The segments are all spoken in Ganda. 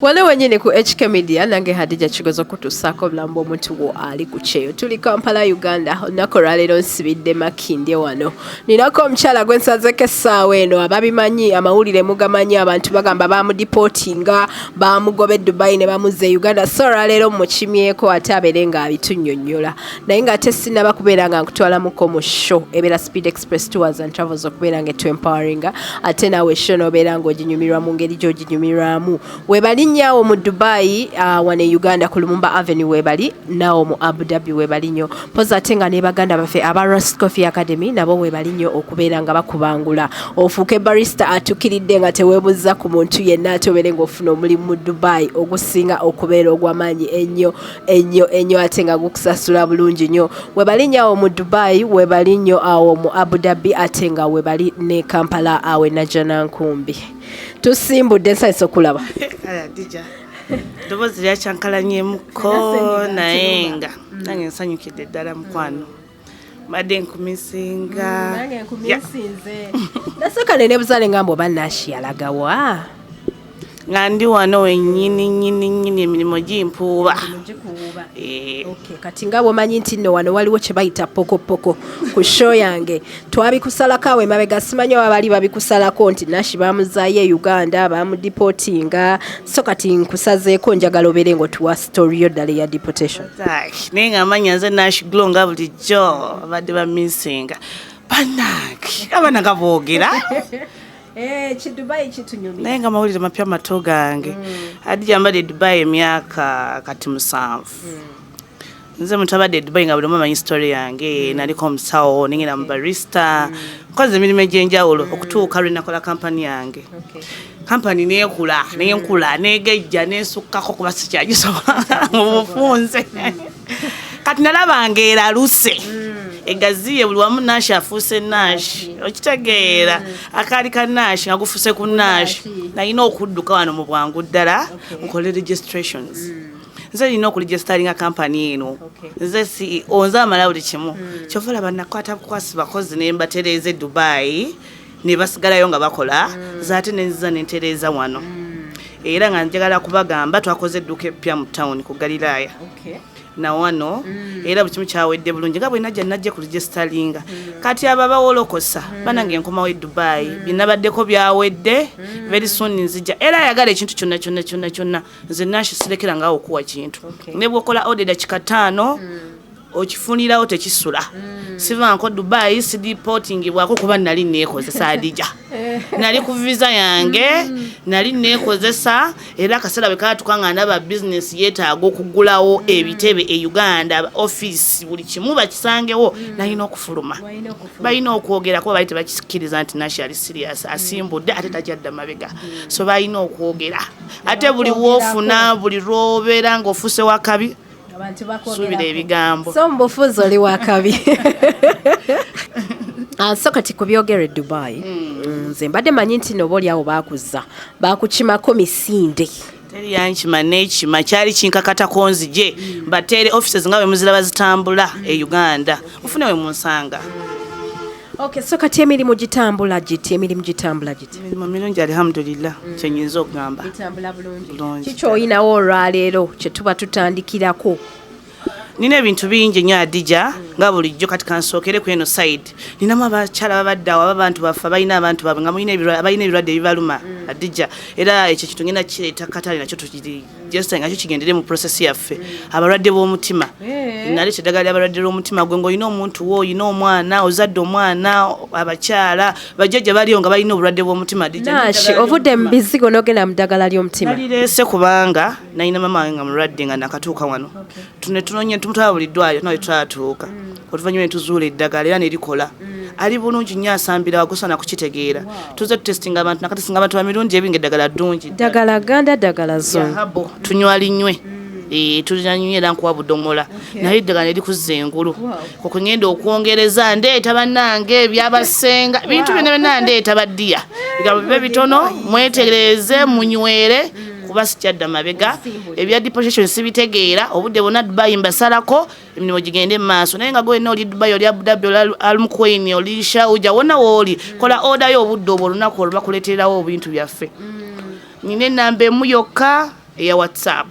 Wale wenyine ku HK Media nange Hadija Kigozo kutusaako bulambo omuntu wo ali ku kyeyo. Tuli Kampala, Uganda. Olunaku olwaleero nsibidde Makindye wano. Ninako omukyala gwe nsazeko essaawa eno ababimanyi amawulire mugamanyi abantu bagamba Deportinga bamugobe Dubai ne bamuzze Uganda. So olwaleero mukimyeko ate abeere nga abitunnyonnyola. Naye ng'ate sinnaba kubeera nga nkutwalamuko mu show ebeera Speed Express Tours and Travels okubeera nga etwempoweringa ate naawe show n'obeera ng'oginyumirwa mu ngeri gy'oginyumirwamu. Webali nyawo mu Dubai wane Uganda ku Lumumba Avenue webali nawo mu Abu Dhabi webali nnyo poza ate nga ne baganda bafe aba Roast Coffee Academy nabo webali nnyo okubeera nga bakubangula ofuuke barista atukiridde nga teweebuza ku muntu yenna atobere ng'ofuna omulimu mu Dubai ogusinga okubeera ogw'amaanyi ennyo ate nga gukusasula bulungi nnyo webali nyawo mu Dubai webali nnyo awo mu Abu Dhabi ate nga webali ne Kampala awe Najanankumbi. Tusimbudde nsanyusa okulaba. Dija. Dobozi lya kyankalanyemuko naye nga nange nsanyukidde ddala mukwano. Mbadde nkumisinga. Nange nkumisinze. Nasooka ne buzaale ngamba oba Nash yalagawa. Nga ndi wano wennyini emirimu gimpuuba. Okay, kati nga bw'omanyi nti nno wano waliwo kye bayita pokopoko ku show yange twabikusalako awo emabega simanyi oba bali babikusalako nti Nash bamuzaayo e Uganda bamudipotinga so kati nkusazeeko njagala obeere ng'otuwa story yo ddala eya deportation. Naye nga amanya nze Nash Glow nga bulijjo abadde bamisinga bannange abaana nga boogera Dubai kitunyumira. Naye nga mawulire mapya mato gange. Hadija mbadde Dubai emyaka kati 7. Nze muntu abadde Dubai nga buli omu amanyi story yange naliko omusawo nengenda mu barista nkoze emirimu egy'enjawulo okutuuka lwe nakola kampani yange. Kampani nenkula negejja nesukkako kuba sikyagisobola mu bufunze. Kati nalabanga eraluse. Egaziye buli wamu Nash afuuse Nash okitegeera akaali ka Nash nga gufuuse ku Nash nalina okudduka wano mu bwangu ddala nkole registrations nze nina okuregistaringa kampani eno nze si onza amala buli kimu kyova olaba nakwata bukwasi bakozi ne mbatereeza Dubai ne basigalayo nga bakola zaate nenziza nentereeza wano era nga njagala kubagamba twakoze edduuka eppya mu town ku Galilaya na wano era bukimu kyawedde bulungi nga bwe najja ku registaringa kati ababawolokosa banange enkomawo e Dubai binabaddeko byawedde very soon nzija era ayagala ekintu kyonna nze Nash sirekera ngaawo okuwa kintu ne bwokola order dakika 5 okifunirawo tekisula sivanko Dubai sidipotingibwako kuba nali neekozesa Hadija nali ku visa yange nali neekozesa era akaseera bwe kaatuka ndaba business yeetaaga okugulawo ebitebe e Uganda office buli kimu bakisangewo nalina okufuluma balina okwogera kuba bali tebakisikiriza nti Nash ali serious asimbudde ate tajjadda mabega so balina okwogera ate buli woofuna buli lwobeera ng'ofuuse wakabi subira ebigambo so mbufuzi oli wakabi so kati ku byogera e Dubai nze mbadde manyi nti noba oli awo bakukimako misinde teri yankima n'ekima kyali kinkakatako nzije mbateere offices nga bwe muziraba zitambula e Uganda mufune we munsanga. Okay, so kati emirimu gitambula giti emirimu mirungi alhamdulillah kyenyinza okugamba gitambula bulungi kiki oyinawo olwaleero kye tuba tutandikirako? Nina ebintu bingi nnyo Hadija nga bulijjo kati kansookere ku eno side ninamu abakyala babadde awo abantu baffe balina abantu baabwe nga balina ebirwadde ebibaluma Hadija era ekyo kitu ngenda kireeta katale nakyo tukigesta nga kyo kigendere mu process yaffe abalwadde b'omutima naleeta eddagala ly'abalwadde b'omutima gwe ng'olina omuntu wo oyina omwana ozadde omwana abakyala bajjajja baliyo nga balina obulwadde bw'omutima Hadija. Nash ovudde mu Bizigo n'ogenda mu ddagala ly'omutima? Nalireese kubanga nalina mama wange nga mulwadde nga nakatuuka wano tunonye tumutwala buli ddwaliro nawe twatuuka oluvannyuma ne tuzuula eddagala era ne likola ali bulungi nnyo asambira wagusana kukitegeera tuze tutestinga abantu nakatisinga abantu bamirundi ebinga eddagala ddungi ddagala ganda ddagala zo tunywa linywe tulinywe era nkuwa budomola naye eddagala ne likuzza engulu okugenda okwongereza ndeeta bannange ebyabasenga bintu byonna ndeeta baddiya bigambo bibe bitono mwetegereze munywere kuba sikyadda mabega ebya deportation sibitegeera obudde bonna Dubai mbasalako emirimu gigende maaso naye nga gwena oli Dubai oli Abu Dhabi oli Al-Mukwaini oli Shauja wonna wooli kola order yo obudde obwo olunaku olwo bakuleeterawo obintu byaffe nina ennamba emu yokka eya WhatsApp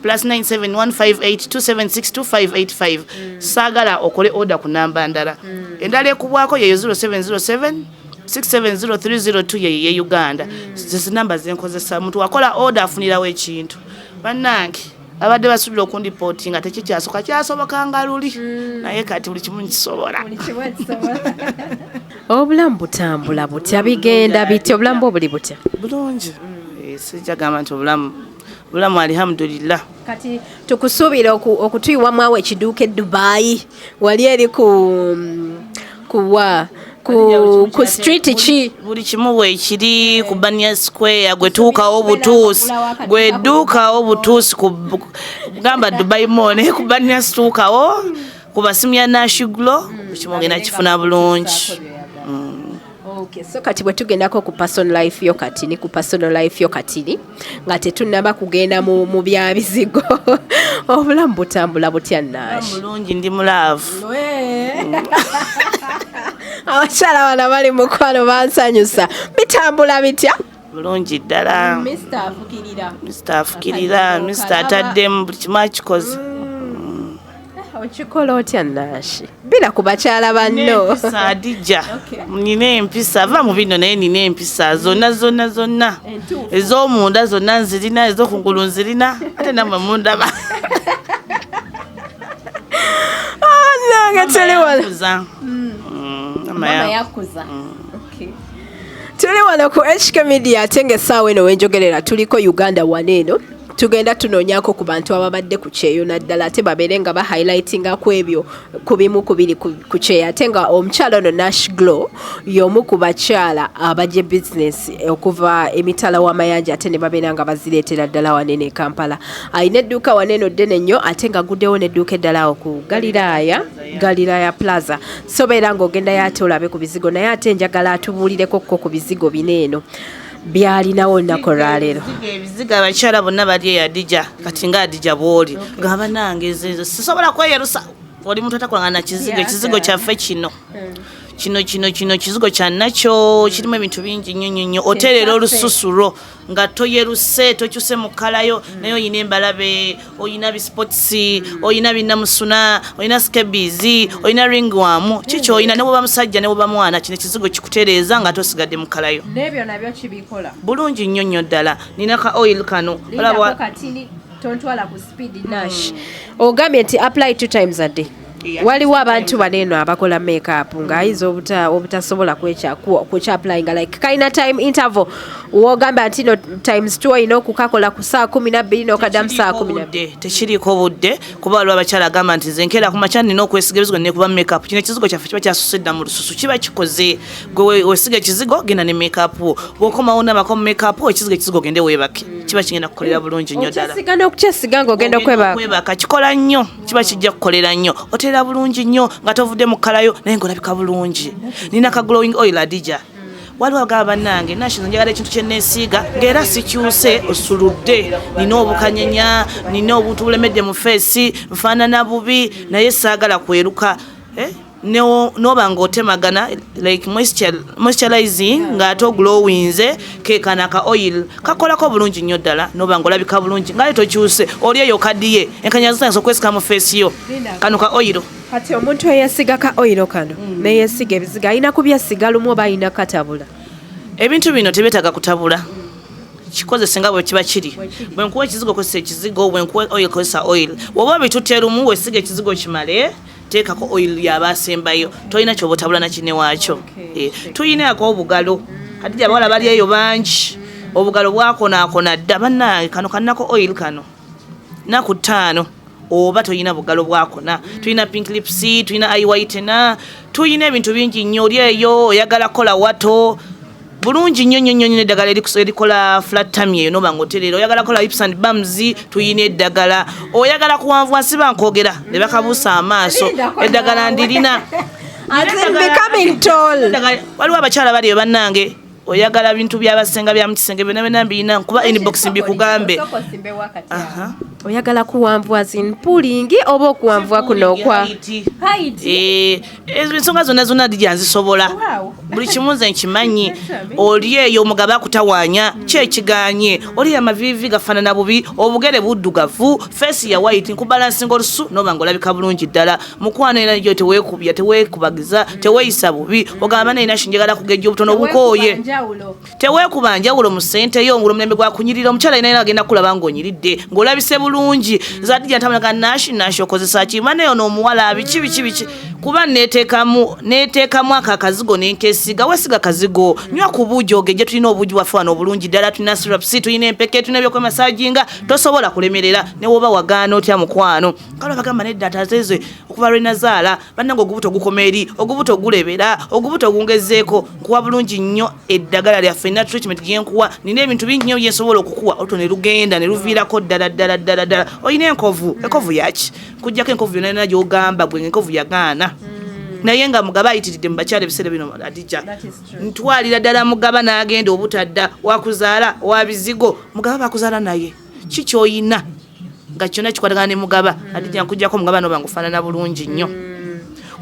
+971582762585 saagala okole order ku namba ndala endala ekubwako yeyo 0707 670302 ye Uganda zizi namba zenkozesa muntu wakola order afunirawo ekintu bannange abadde basubira okundipotinga tekikyasoka kyasobokanga luli naye kati buli kimu nkisobola obulamu butambula butya bigenda bityo obulamu buli butya bulungi sijagamba nti obulamu alhamdulillah kati tukusuubira okutuyiwamu awo ekiduuka Dubai wali eri ku street ki buli kimu bwekiri ku Bania Square gwetuukawo butuusi gweduukawo butuusi gamba Dubai Mall naye ku Bania situukawo ku basimu ya Nash buli kimu ogenda kifuna bulungi. Okay, so kati bwe tugendako ku personal life yo kati ni ku personal life yo kati nga tetunnaba kugenda mu bya bizigo obulamu butambula butya Nash bulungi ndi mulaavu abakyala bana bali mukwano bansanyusa bitambula bitya bulungi ddala Mr. Afukirira Mr. ataddemu buli kimu akikoze okikola otya Nash bila ku bakyala banno Adija nina empisa va mu bino naye nina empisa zonna ez'omunda zonna nzirina ez'okungulu nzirina ate namwe mundaba nange tuli wano mama yakuza tuli wano ku HK Media ate ng'essaawa eno wenjogerera tuliko Uganda waneeno tugenda tunoonyako ku bantu ababadde ku kyeyo naddala ate babeere nga bahighlightinga ku ebyo ku bimu ku biri ku kyeyo ate nga omukyala ono Nash Glow y'omu ku bakyala abajja bizinesi okuva emitala w'amayanja ate ne babeera nga bazireetera ddala waneeno e Kampala ayina edduuka waneeno ddene nnyo ate nga guddewo n'edduuka eddala awo ku Galilaya Plaza so beera ng'ogendayo ate olabe ku bizigo naye ate njagala atubuulireko ku bizigo bineeno byalinawo olunaku olwaleero ebizigo abakyala bonna bali eyadija kati nga adija bw'oli ngaba nange ezo sisobola kweyerusa oli muntu atakolangana kizigo kyaffe kino kizigo kyannakyo kirimu ebintu bingi nnyo oteerera olususulo nga toyeruse tokyuse mu kalayo naye oyina embalabe oyina bisportsi oyina binnamusuna oyina skebizi oyina ringwamu kikyo oyina ne bwoba musajja ne bwoba mwana kino ekizigo kikutereeza nga tosigadde mu kalayo n'ebyo nabyo kibikola bulungi nnyo ddala nina ka oil kano olaba tontwala ku speed Nash ogambye nti apply 2 times a day waliwo abantu baneeno abakola makeup ng'ayinza obutasobola kwekyaplyinga like kaina time interval wogamba nti no times 2 olina okukakola ku saa 12 n'okaddamu saa 12 tekiriiko budde kuba waliwo abakyala agamba nti nze nkeera ku makya nina okwesiga ebizigo nekuba makeup kino ekizigo kyaffe kiba kyasusedda mu lususu kiba kikoze gwe wesiga ekizigo genda ne makeup bw'okomawo n'abako mu makeup ekizigo gende weebake kiba kigenda kukolera bulungi nnyo ddala okukyesiga ng'ogenda okwebaka kikola nnyo kiba kijja kukolera nnyo oteera bulungi nnyo nga tovudde mu kkalayo naye ng'olabika bulungi nina ka glowing oil Adija waliwo agaba bannange Nash njagala ekintu kye neesiiga ng'era sikyuse osuludde nina obukanyenya nina obuntu bulemedde mu feesi nfaanana bubi naye saagala kweruka noba ng'otemagana like moisturizing ng'ate oglowinze keekana ka oil kakolako bulungi nnyo ddala noba ng'olabika bulungi ng'ale tokyuse oli eyo kadiye enkanyazo zitandise okwesika mu feesi yo kano ka oil kati omuntu eyesiga ka oil kano neyesiga ebizigo alina kubyesiga lumu oba alina katabula ebintu bino tebyetaaga kutabula kikozese nga bwe kiba kiri bwe nkuwa ekizigo kozesa ekizigo bwe nkuwa oil kozesa oil woba bitutte lumu wesiga ekizigo kimale teekako oil yabasembayo tolina kyoba otabula nakine waakyo tuyinaako obugalo Adija abawala bali eyo bangi obugalo bwakonaakona dda bannange kano kannako oil kano naku 5 oba toyina bugalo bwakona tuyina pink lips tuyina eye whitener tuyina ebintu bingi nnyo oli eyo oyagala kola wato bulungi nnyo eddagala erikola flat tummy eyo noba ng'oterera oyagala kola hips and bums tuyina eddagala oyagala kuwanvuwa siba nkwogera ne bakabuusa amaaso eddagala ndirina waliwo abakyala bali bannange oyagala bintu byabasenga bya mukisenge byonna mbina nkuba inbox mbikugambe oyagala kuwanvua zinpulingi oba okuwanvua kuno okwa ensonga zonna dijjanzisobola buli kimu nze nkimanyi oli eyo omugabo akutawaanya kyekiganye oli amavivi gafaanana bubi obugere buddugavu feesi ya white nkubalansinga olusu noba ngaolabika bulungi ddala mukwano era jo teweekubya teweekubagiza teweeyisa bubi ogamba naye Nash njagala kugejja obutono bukooye teweekuba njawulo mu ssente yo ngula omulembe gwakunyirira omukyala ina agenda kulaba ng'onyiridde ng'olabise bulungi zadija ntamulaga Nash okozesa kima nayo n'omuwala biki kuba neteekamu akazigo n'enkesiga wesiga kazigo nywa ku buugi ogeje tulina obuugi wafaana obulungi ddala tulina sirapsi tulina empeke tulina ebyokwemasaginga tosobola kulemerera ne woba wagaana otya mukwano kale bagamba nedda tateze okuva lwenazaala bannange ogubuto gukoma eri ogubuto gulebera ogubuto gungezeeko nkuwa bulungi nnyo eddagala lyaffe na treatment gyenkuwa nina ebintu bingi nnyo byensobola okukuwa olto ne lugenda ne luviirako ddala olina enkovu yaki kujjako enkovu yonna yonna gy'ogamba gwe enkovu yagaana naye nga mugaba ayitiridde mu bakyala ebiseera bino Adija ntwalira ddala mugaba n'agenda obutadda wakuzaala wa Bizigo mugaba bakuzaala naye kikyoyina nga kyonna kikwatagana ne mugaba Adija nkujjako mugaba noba ngufaanana bulungi nnyo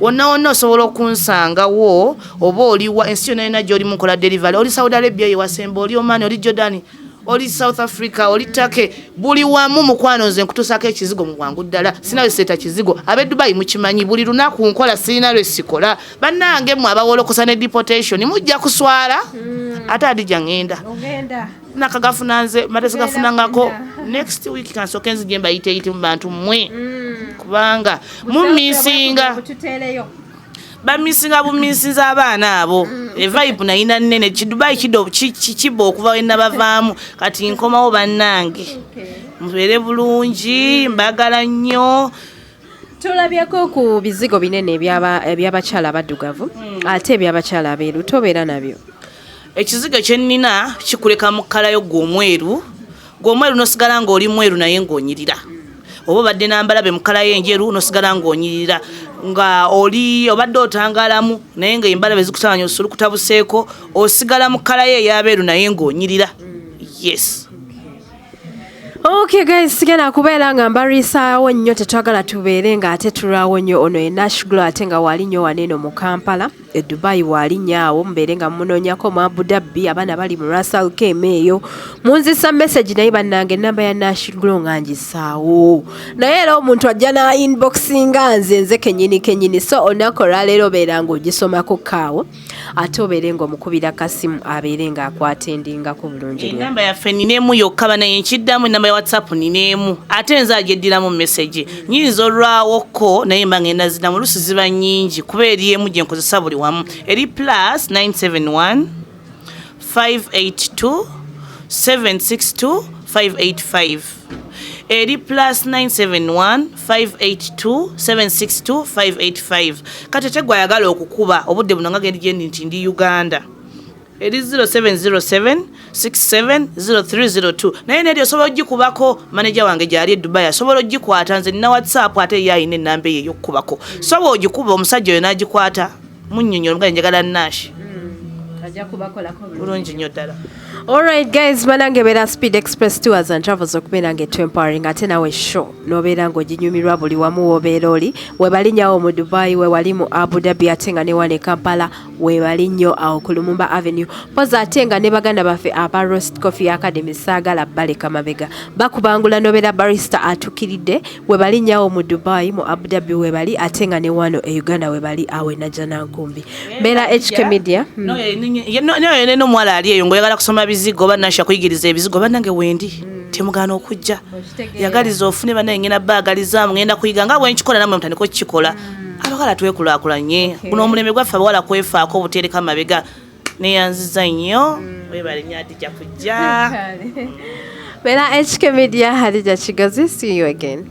wonna osobola okunsangawo oba oliwa ensi yonna yonna gy'oli munkola delivery oli Saudi Arabia yewasemba oli Oman oli Jordan oli South Africa oli Turkey buli wamu mukwano nze nkutuusako ekizigo mu bwangu ddala sina lweseta kizigo ab'e Dubai mukimanyi buli lunaku nkola sirina lwesikola bannange mwe abawolokosa ne deportation mujja kuswala ate Adija ngenda nakagafuna nze matesi gafunangako next week kansoke nzije mbayite mu bantu mmwe kubanga mumisinga bamisinga bumisinza abaana abo vibe nayina nnene kidubai kikiba okuva we nabavaamu kati nkomawo bannange mubeere bulungi mbagala nnyo tulabyeko ku bizigo binene ebyabakyala abaddugavu ate ebyabakyala abeeru tobeera nabyo ekizigo kyennina kikuleka mu kkala yo gw'omweru nosigala ng'oli mweru naye ng'onyirira oba badde nambalabe mu kkala y'enjeru nosigala ng'onyirira nga oli obadde otangalamu naye nga embalabe zikutabanya osulukuta buseeko osigala mu kkala ye ey'abeeru naye ng'onyirira yes. Okay guys, sigena kubeera nga mbariisaawo nnyo tetwagala tubeere nga ate tulwawo nnyo ono ye Nash Glow ate nga wali nnyo waneeno mu Kampala e Dubai wali nyaawo mbeere nga munoonyako mu Abu Dhabi abaana bali mu Russell Km eyo munzisa message naye bannange ennamba ya Nash Glow nga ngisaawo naye era omuntu ajja na inboxinga nze kennyini so olunaku olwaleero beera ng'ogisomako kaawo ate obeere ng'omukubira kasimu abeere ng'akwatendingako bulungi ennamba yaffe ninaemu yokka banaye nkiddamu ennamba ya WhatsApp ninaemu ate nze agyeddiramu message nyinza olwawoko naye mba ngenda ziddamu oluusi ziba nnyingi kuba eri emu gye nkozesa buli wamu eri plus 971 582 762 585 eri plus 971 582 762 585 kati tegwayagala okukuba obudde buno nga gendi gyendi nti ndi Uganda eri 0707 670302 naye neryo osobola ogikubako manager wange gyali e Dubai asobola ogikwata nze nina WhatsApp ate yayina ennamba eyo ey'okukubako sobola ogikuba omusajja oyo n'agikwata munnyonnyola nga njagala Nash ajja kubakolako bulungi nnyo ddala. Alright guys, banange beera Speed Express Tours and Travels okubeera nga empowering ate nawe show nobeera ng'oginyumirwa buli wamu w'obeera oli webali nnyo mu Dubai webali mu Abu Dhabi ate nga ne wane Kampala webali nnyo awo ku Lumumba Avenue poza ate nga ne baganda baffe aba Roast Coffee Academy saagala baleka mabega bakubangula nobeera barista atukiridde webali nnyo mu Dubai mu Abu Dhabi webali ate nga ne wano e Uganda webali awe Najana Nkumbi beera HK Media no mwala ali eyo ngoyagala kusoma bizigo Nash akuyigiriza ebizigo bannange wendi temugana okujja yagaliza ofune banaye ngena baagalizaamu ngenda kuyiga nga bwenkikola namwe mutandika okukikola abagala twekulaakulanye guno omulembe gwaffe abawala kwefaako obuteereka mabega neyanziza nnyo webale nnyo Adija kujja beera HK Media Hadija Kigozi see you again.